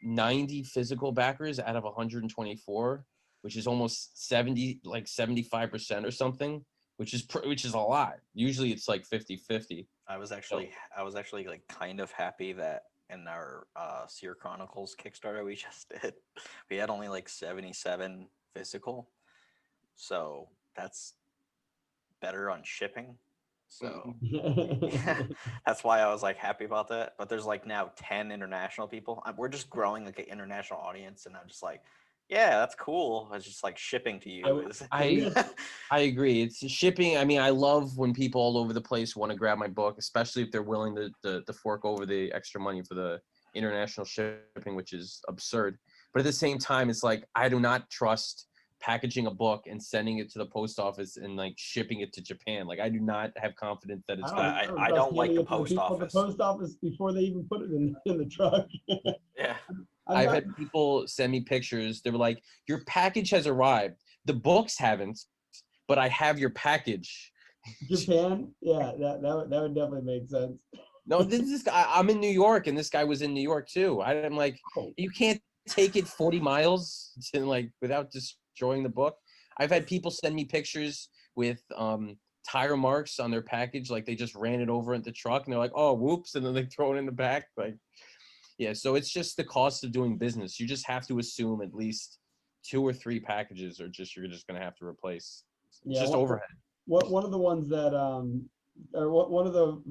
90 physical backers out of 124, which is almost 70, like 75% or something, which is a lot. Usually it's like 50-50. I was actually like kind of happy that in our Seer Chronicles Kickstarter we just did, we had only like 77 physical, so that's better on shipping. So that's why I was like happy about that. But there's like now 10 international people. We're just growing like an international audience, and I'm just like, yeah, that's cool. It's just like shipping to you is. I agree. It's shipping. I mean, I love when people all over the place want to grab my book, especially if they're willing to fork over the extra money for the international shipping, which is absurd. But at the same time, it's like I do not trust packaging a book and sending it to the post office and like shipping it to Japan. Like I do not have confidence that it's. I don't like the post office. The post office before they even put it in the truck. Yeah. I've had people send me pictures. They were like, "Your package has arrived. The books haven't, but I have your package." Japan, yeah, that would definitely make sense. No, this guy. I'm in New York, and this guy was in New York too. I'm like, you can't take it 40 miles to like without destroying the book. I've had people send me pictures with tire marks on their package, like they just ran it over in the truck, and they're like, "Oh, whoops," and then they throw it in the back, like. Yeah, so it's just the cost of doing business. You just have to assume at least 2 or 3 packages you're just going to have to replace. It's just overhead. One of the ones that one of the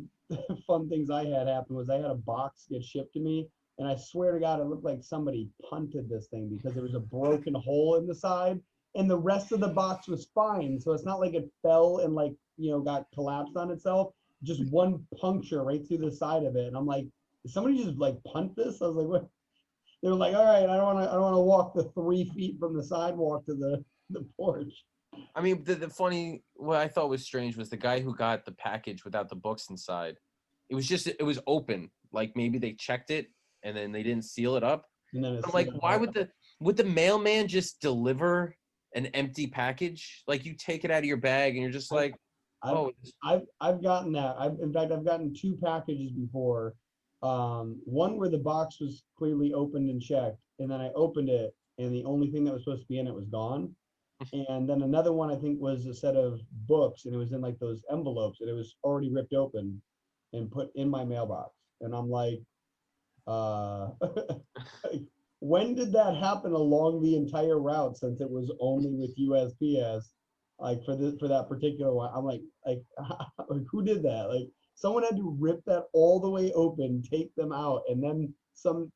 fun things I had happen was I had a box get shipped to me, and I swear to God, it looked like somebody punted this thing because there was a broken hole in the side, and the rest of the box was fine. So it's not like it fell and like got collapsed on itself. Just one puncture right through the side of it, and I'm like, did somebody just like punt this? I was like, what? They were like, all right, I don't want to walk the 3 feet from the sidewalk to the porch. I mean, the funny, what I thought was strange was the guy who got the package without the books inside. It was open. Like maybe they checked it and then they didn't seal it up. And then I'm like, why would the mailman just deliver an empty package? Like you take it out of your bag and you're just like, I've gotten that. In fact, I've gotten 2 packages before. One where the box was clearly opened and checked, and then I opened it, and the only thing that was supposed to be in it was gone. And then another one I think was a set of books, and it was in like those envelopes, and it was already ripped open and put in my mailbox. And I'm like, when did that happen along the entire route? Since it was only with USPS, like for that particular one, I'm like, who did that? Like. Someone had to rip that all the way open, take them out, and then some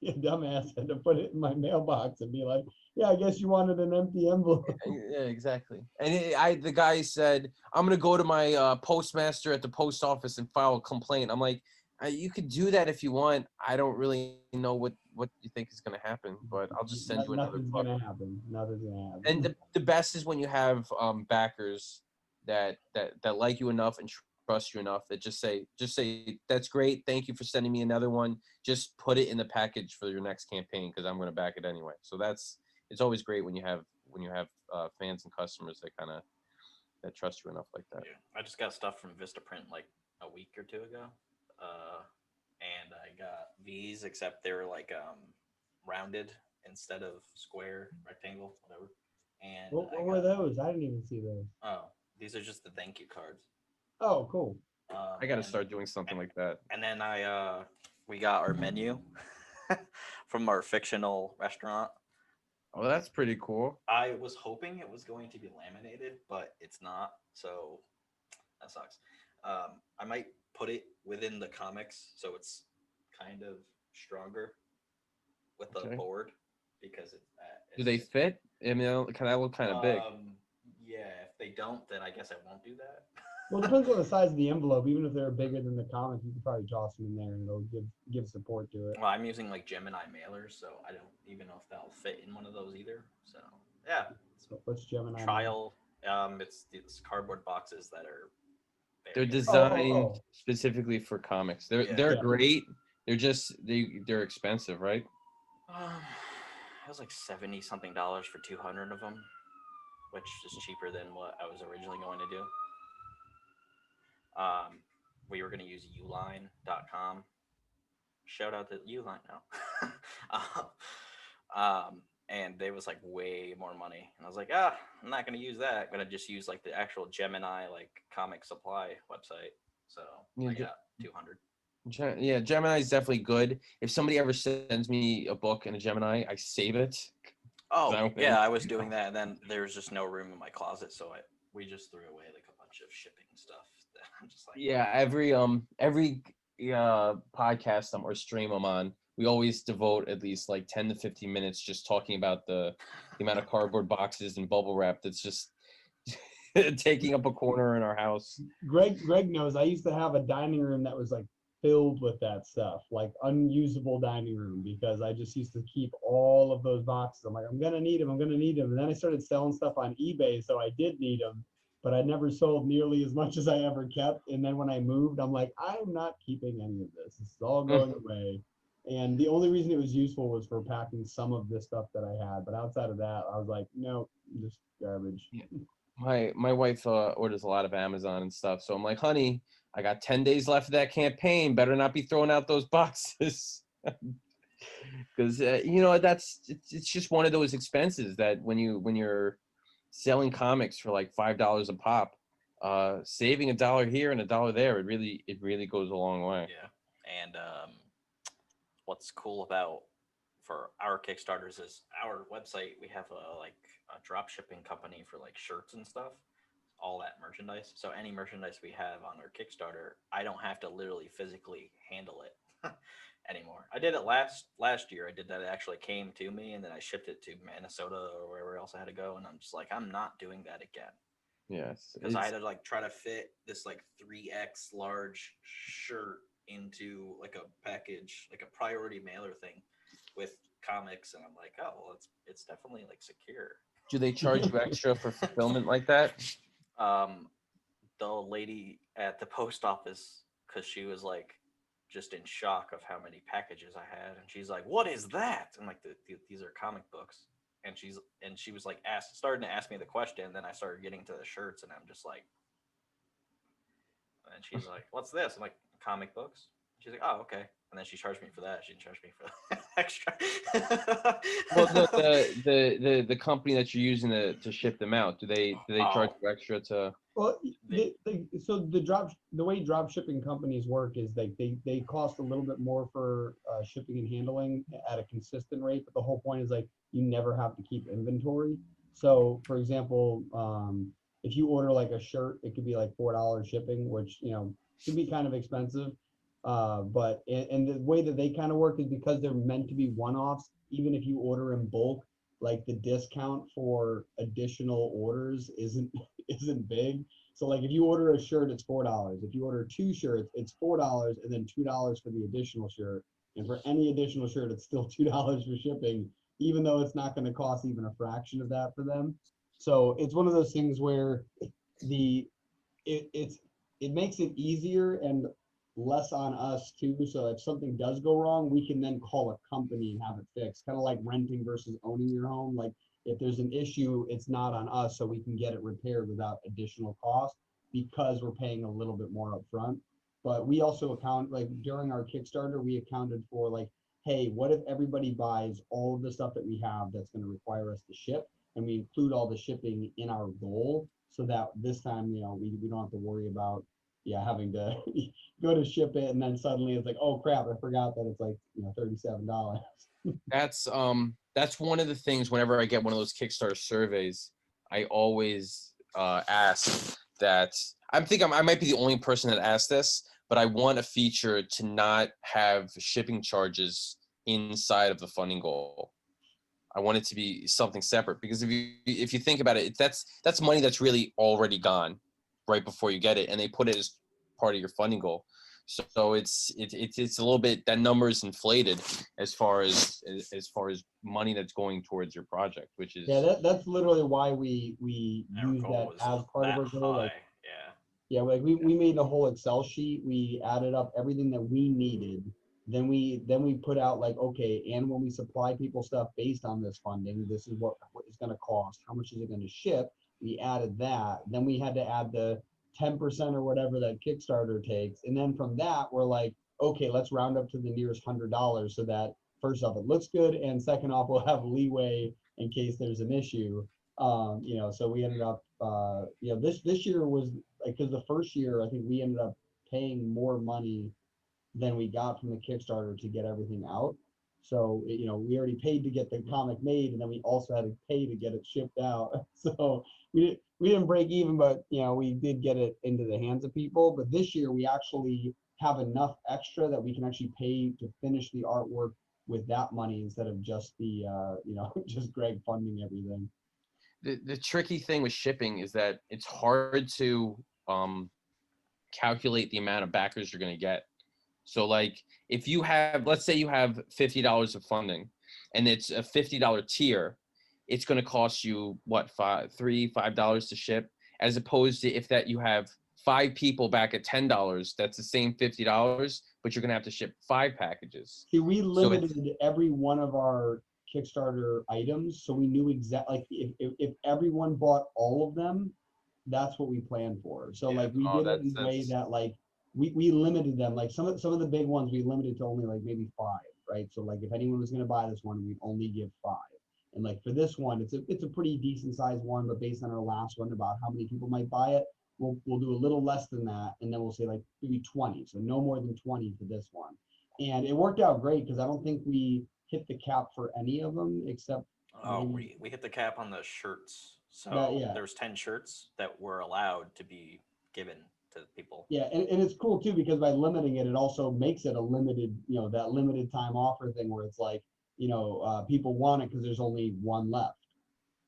dumbass had to put it in my mailbox and be like, "Yeah, I guess you wanted an empty envelope." Yeah, exactly. And the guy said, "I'm gonna go to my postmaster at the post office and file a complaint." I'm like, "You could do that if you want. I don't really know what you think is gonna happen, but I'll just send you another book." Nothing's gonna happen. And the best is when you have backers that like you enough and trust you enough that just say that's great, thank you for sending me another one, just put it in the package for your next campaign because I'm going to back it anyway. So it's always great when you have fans and customers that trust you enough like that. Yeah. I just got stuff from Vistaprint like a week or 2 ago, and I got these, except they were like rounded instead of square, rectangle, whatever. And what were those? I didn't even see those. Oh, these are just the thank you cards. Oh, cool. I got to start doing something like that. And then we got our menu from our fictional restaurant. Oh, that's pretty cool. I was hoping it was going to be laminated, but it's not. So that sucks. I might put it within the comics so it's kind of stronger with the board because it's. Do they fit? I mean, they look kind of big. Yeah, if they don't, then I guess I won't do that. Well, it depends on the size of the envelope. Even if they're bigger than the comic, you could probably toss them in there and it'll give support to it. Well, I'm using like Gemini mailers, so I don't even know if that'll fit in one of those either. So yeah. So what's Gemini? Trial. It's cardboard boxes that are. They're designed specifically for comics. They're great. They're expensive, right? It was like $70-something for 200 of them, which is cheaper than what I was originally going to do. we were going to use uline.com. Shout out to Uline now. And they was like way more money. And I was like, I'm not going to use that. I'm going to just use like the actual Gemini, like comic supply website. So I got 200. Yeah, Gemini is definitely good. If somebody ever sends me a book in a Gemini, I save it. Oh, yeah, I was doing that. And then there was just no room in my closet. So we just threw away like a bunch of shipping stuff. I'm just like, yeah, every podcast or stream I'm on, we always devote at least like 10 to 15 minutes just talking about the amount of cardboard boxes and bubble wrap that's just taking up a corner in our house. Greg knows I used to have a dining room that was like filled with that stuff, like unusable dining room, because I just used to keep all of those boxes. I'm like, I'm gonna need them. And then I started selling stuff on eBay, so I did need them, but I never sold nearly as much as I ever kept. And then when I moved, I'm like, I'm not keeping any of this. This is all going away. And the only reason it was useful was for packing some of this stuff that I had. But outside of that, I was like, no, just garbage. Yeah. My wife orders a lot of Amazon and stuff. So I'm like, honey, I got 10 days left of that campaign. Better not be throwing out those boxes. Because, it's just one of those expenses that when you're selling comics for like $5 a pop, saving $1 here and $1 there, it really goes a long way. Yeah. And what's cool about for our Kickstarters is our website, we have a drop shipping company for like shirts and stuff, all that merchandise. So any merchandise we have on our Kickstarter, I don't have to literally physically handle it anymore. I did it last year. I did that. It actually came to me, and then I shipped it to Minnesota or wherever else I had to go. And I'm just like, I'm not doing that again. Yes. Because I had to like try to fit this like 3X large shirt into like a package, like a priority mailer thing with comics, and I'm like, oh well, it's definitely like secure. Do they charge you extra for fulfillment like that? The lady at the post office, because she was like just in shock of how many packages I had, and she's like, what is that? I'm like, these are comic books. And she was like starting to ask me the question, and then I started getting to the shirts, and I'm just like, and she's like, what's this? I'm like, comic books. She's like, oh, okay. And then she charged me for that. She didn't charge me for the extra. Well, the company that you're using to ship them out, do they charge you extra to? Well, so the way drop shipping companies work is they cost a little bit more for shipping and handling at a consistent rate, but the whole point is like you never have to keep inventory. So, for example, if you order like a shirt, it could be like $4 shipping, which can be kind of expensive. But the way that they kind of work is because they're meant to be one-offs. Even if you order in bulk, like the discount for additional orders isn't big. So like if you order a shirt, it's $4. If you order 2 shirts, it's $4 and then $2 for the additional shirt. And for any additional shirt, it's still $2 for shipping, even though it's not going to cost even a fraction of that for them. So it's one of those things where it makes it easier and less on us too. So if something does go wrong, we can then call a company and have it fixed. Kind of like renting versus owning your home. Like if there's an issue, it's not on us, so we can get it repaired without additional cost because we're paying a little bit more upfront. But we also account, like during our Kickstarter, we accounted for like, hey, what if everybody buys all of the stuff that we have that's going to require us to ship, and we include all the shipping in our goal, so that this time, we don't have to worry about having to go to ship it, and then suddenly it's like, oh crap, I forgot that it's like $37. That's one of the things whenever I get one of those Kickstarter surveys, I always ask that. I might be the only person that asked this, but I want a feature to not have shipping charges inside of the funding goal. I want it to be something separate, because if you think about it, that's money that's really already gone right before you get it, and they put it as part of your funding goal. So it's a little bit, that number is inflated as far as money that's going towards your project, which is that's literally why we use that as part of our goal. Like, like we made a whole Excel sheet. We added up everything that we needed. Then we put out like, okay, and when we supply people stuff based on this funding, this is what it's going to cost. How much is it going to ship? We added that. Then we had to add the 10% or whatever that Kickstarter takes. And then from that, we're like, okay, let's round up to the nearest $100 so that first off, it looks good. And second off, we'll have leeway in case there's an issue. So we ended up, this year was like, cause the first year, I think we ended up paying more money than we got from the Kickstarter to get everything out. So, we already paid to get the comic made, and then we also had to pay to get it shipped out. So we didn't break even, but we did get it into the hands of people. But this year we actually have enough extra that we can actually pay to finish the artwork with that money instead of just the just Greg funding everything. The tricky thing with shipping is that it's hard to calculate the amount of backers you're going to get. So like if you have, let's say you have $50 of funding and it's a $50 tier, it's going to cost you what, $5 to ship, as opposed to if that you have 5 people back at $10, that's the same $50, but you're going to have to ship 5 packages. See, we limited every one of our Kickstarter items, so we knew exactly, like if everyone bought all of them, that's what we planned for. So like we did it in a way that like we limited them. Like some of the big ones we limited to only like maybe 5, right? So like if anyone was going to buy this one, we'd only give 5. And like for this one, it's a pretty decent sized one, but based on our last one about how many people might buy it, we'll do a little less than that, and then we'll say like maybe 20. So no more than 20 for this one. And it worked out great because I don't think we hit the cap for any of them except we hit the cap on the shirts. So there was 10 shirts that were allowed to be given to people. Yeah, and it's cool too because by limiting it, it also makes it a limited, that limited time offer thing where it's like, people want it because there's only one left,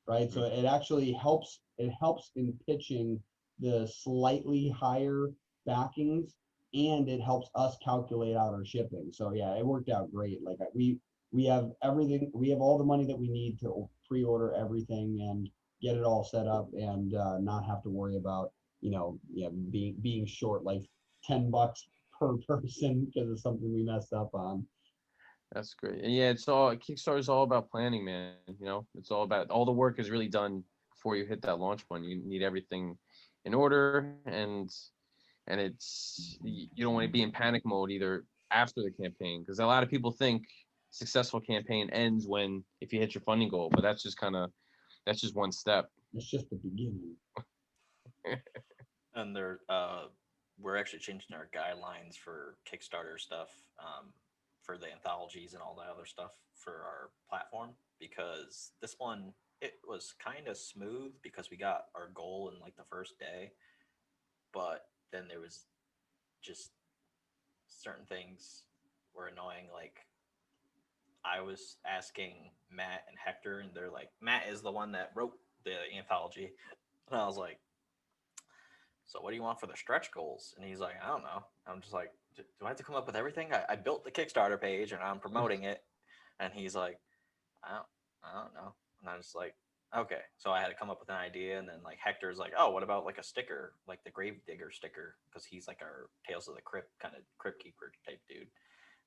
right? So it actually helps. It helps in pitching the slightly higher backings, and it helps us calculate out our shipping. So yeah, it worked out great. Like we have everything. We have all the money that we need to pre-order everything and get it all set up and not have to worry about being short like $10 per person because of something we messed up on. That's great. And yeah, Kickstarter is all about planning, man. It's all about, all the work is really done before you hit that launch point. You need everything in order, and you don't want to be in panic mode either after the campaign, because a lot of people think successful campaign ends if you hit your funding goal, but that's just one step. It's just the beginning. And we're actually changing our guidelines for Kickstarter stuff, for the anthologies and all that other stuff for our platform, because this one, it was kind of smooth because we got our goal in like the first day, but then there was just certain things were annoying. Like I was asking Matt and Hector, and they're like, Matt is the one that wrote the anthology, and I was like, so what do you want for the stretch goals? And he's like, I don't know. I'm just like, do I have to come up with everything? I built the Kickstarter page and I'm promoting it. And he's like, I don't know. And I was like, okay. So I had to come up with an idea. And then like Hector's like, oh, what about like a sticker, like the Gravedigger sticker? Because he's like our Tales of the Crypt kind of Crypt Keeper type dude.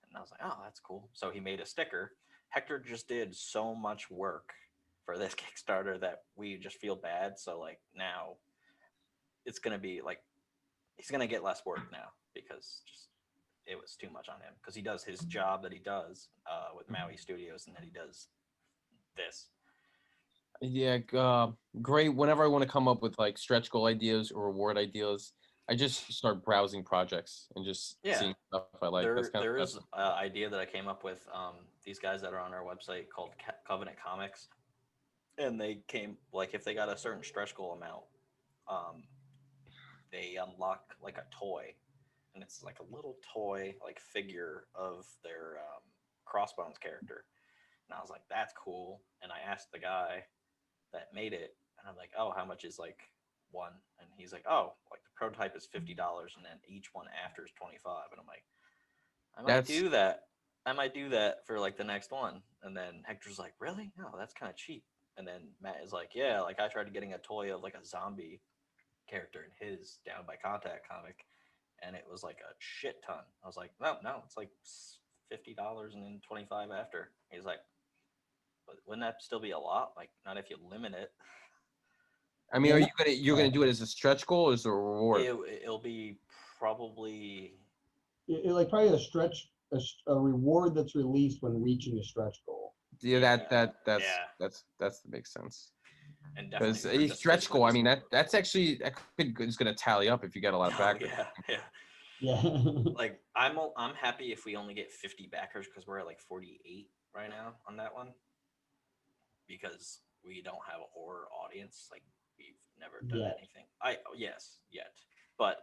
And I was like, oh, that's cool. So he made a sticker. Hector just did so much work for this Kickstarter that we just feel bad. So like now it's going to be like, he's going to get less work now because just it was too much on him, because he does his job that he does with Maui Studios, and then he does this. Yeah, great. Whenever I want to come up with like stretch goal ideas or reward ideas, I just start browsing projects and just seeing stuff I like. There is an idea that I came up with. These guys that are on our website called Covenant Comics, and they came like if they got a certain stretch goal amount, they unlock like a toy, and it's like a little toy like figure of their Crossbones character. And I was like, that's cool. And I asked the guy that made it, and I'm like, oh, how much is like one? And he's like, oh, like the prototype is $50, and then each one after is $25. And I'm like, I might do that for like the next one. And then Hector's like, really? No, that's kind of cheap. And then Matt is like, yeah, like I tried getting a toy of like a zombie character in his Down by Contact comic, and it was like a shit ton. I was like, no, it's like $50 and then $25 after. He's like, but wouldn't that still be a lot? Like, not if you limit it. I mean, Yeah, are you're gonna do it as a stretch goal or as a reward? It'll be probably like probably a reward that's released when reaching a stretch goal. Yeah, yeah. that makes sense. And Because definitely a just stretch physically goal, I just mean, that's actually is gonna tally up if you get a lot of oh backers. yeah. Yeah. Like I'm happy if we only get 50 backers because we're at like 48 right now on that one because we don't have a horror audience. Like we've never done Yet. anything. Yes, yet. But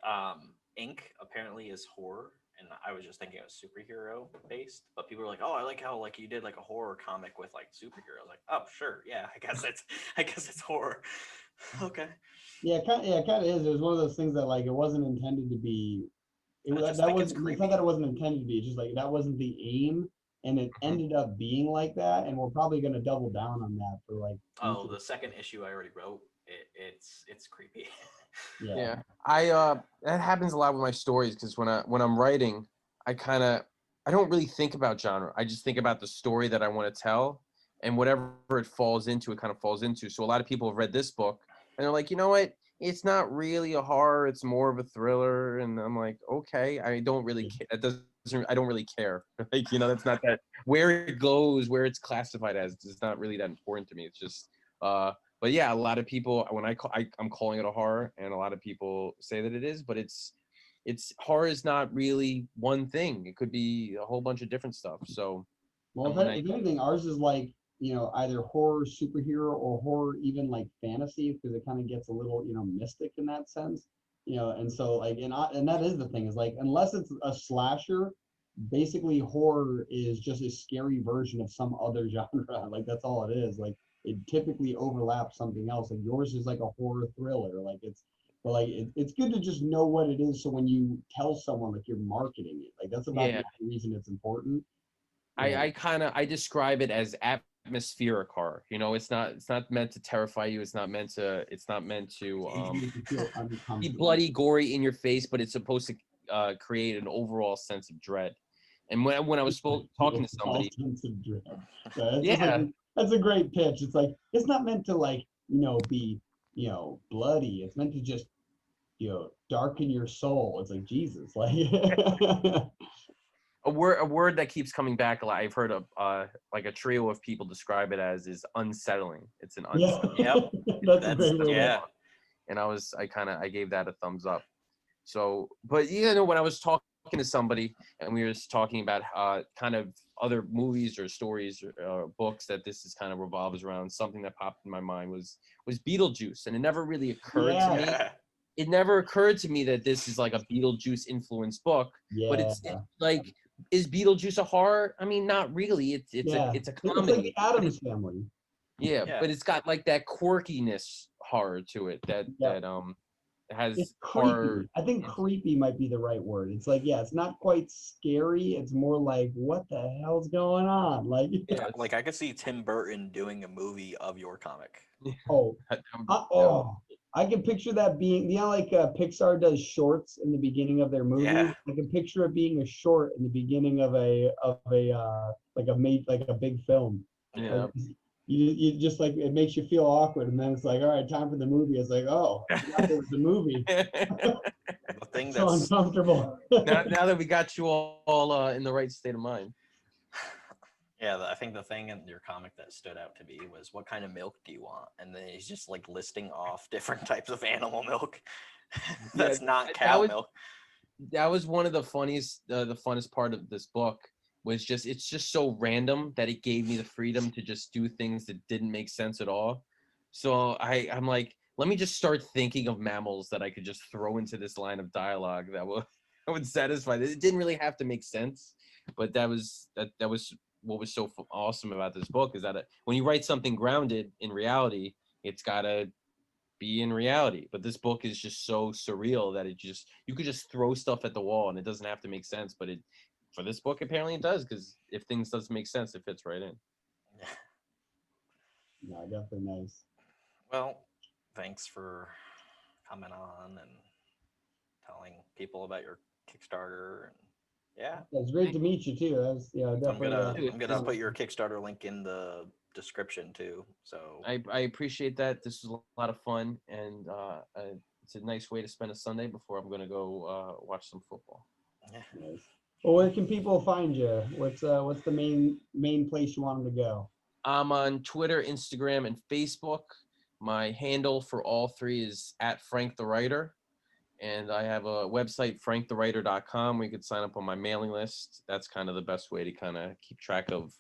Ink apparently is horror, and I was just thinking it was superhero based. But people were like, "Oh, I like how like you did like a horror comic with like superheroes." Like, "Oh, sure, yeah, I guess it's horror." Okay. Yeah, it kind of is. It was one of those things that like it wasn't intended to be. I just That think was. it's It's creepy. not that it wasn't intended to be. It's just like that wasn't the aim, and it Mhm. ended up being like that. And we're probably going to double down on that for like. Oh, future- the second issue I already wrote. It's creepy. Yeah. Yeah, that happens a lot with my stories because when I'm writing, I don't really think about genre. I just think about the story that I want to tell, and whatever it falls into, it kind of falls into. So a lot of people have read this book, and they're like, you know what? It's not really a horror. It's more of a thriller. And I'm like, okay, I don't really care. That doesn't. I don't really care. Like, that's not that where it goes, where it's classified as. It's not really that important to me. It's just. But yeah, a lot of people when I'm calling it a horror, and a lot of people say that it is, but it's horror is not really one thing. It could be a whole bunch of different stuff. So, Well, and when I if anything, ours is like either horror, superhero, or horror, even like fantasy, because it kind of gets a little mystic in that sense. And so like and that is the thing is like unless it's a slasher, basically horror is just a scary version of some other genre. Like that's all it is. Like it typically overlaps something else. Like yours is like a horror thriller. Like but like it's good to just know what it is. So when you tell someone like you're marketing it, like that's about yeah, the only reason it's important. I describe it as atmospheric horror. It's not meant to terrify you. It's not meant to Make you feel be uncomfortable. bloody, gory in your face, but it's supposed to create an overall sense of dread. And when I was talking to All somebody, sense of dread. Yeah, it's just like yeah, that's a great pitch. It's like it's not meant to like be bloody. It's meant to just darken your soul. It's like Jesus, like a word that keeps coming back a lot. I've heard of like a trio of people describe it as is unsettling. It's an yeah. unsettling. Yep. That's a That's great way to. yeah. And I gave that a thumbs up. So, but when I was talking to somebody and we were just talking about kind of other movies or stories or books that this is kind of revolves around, something that popped in my mind was Beetlejuice, and it never really occurred to Yeah. me. It never occurred to me that this is like a Beetlejuice influenced book, but Yeah. it's like, is Beetlejuice a horror? I mean, not really. It's Yeah. a It's like comedy. the Addams Family. Yeah, Yeah. but it's got like that quirkiness horror to it that Yeah. has It's horror. creepy. I think creepy might be the right word. It's like, yeah, it's not quite scary. It's more like, what the hell's going on? Like, Yeah, Like I could see Tim Burton doing a movie of your comic. oh, that would I, be- oh, I can picture that being, like Pixar does shorts in the beginning of their movies. Yeah. I can picture it being a short in the beginning of like a big film. yeah. Like, you just like it makes you feel awkward, and then it's like, all right, time for the movie. It's like, oh, I forgot there was a movie. The thing So that's uncomfortable. now that we got you all in the right state of mind. yeah, I think the thing in your comic that stood out to me was what kind of milk do you want? And then he's just like listing off different types of animal milk. That's not that cow was- milk. That was one of the the funnest part of this book was it's just so random that it gave me the freedom to just do things that didn't make sense at all. So I'm like, let me just start thinking of mammals that I could just throw into this line of dialogue that would satisfy this. It didn't really have to make sense, but that was what was so awesome about this book is that when you write something grounded in reality, it's gotta be in reality. But this book is just so surreal that you could just throw stuff at the wall and it doesn't have to make sense. But for this book apparently it does, because if things doesn't make sense, it fits right in. Yeah, definitely nice. Well, thanks for coming on and telling people about your Kickstarter and Yeah. It's great to meet you too. That's definitely. I'm gonna put your Kickstarter link in the description too. So I appreciate that. This was a lot of fun, and it's a nice way to spend a Sunday before I'm gonna go watch some football. yeah. Nice. Well, where can people find you? What's the main place you want them to go? I'm on Twitter, Instagram, and Facebook. My handle for all three is @FrankTheWriter. And I have a website, franktherwriter.com, where you could sign up on my mailing list. That's kind of the best way to kind of keep track of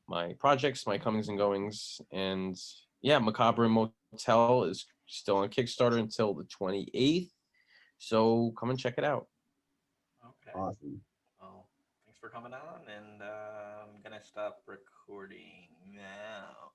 my projects, my comings and goings. And yeah, Macabre Motel is still on Kickstarter until the 28th. So come and check it out. Okay. Awesome. Well, thanks for coming on, and I'm gonna stop recording now.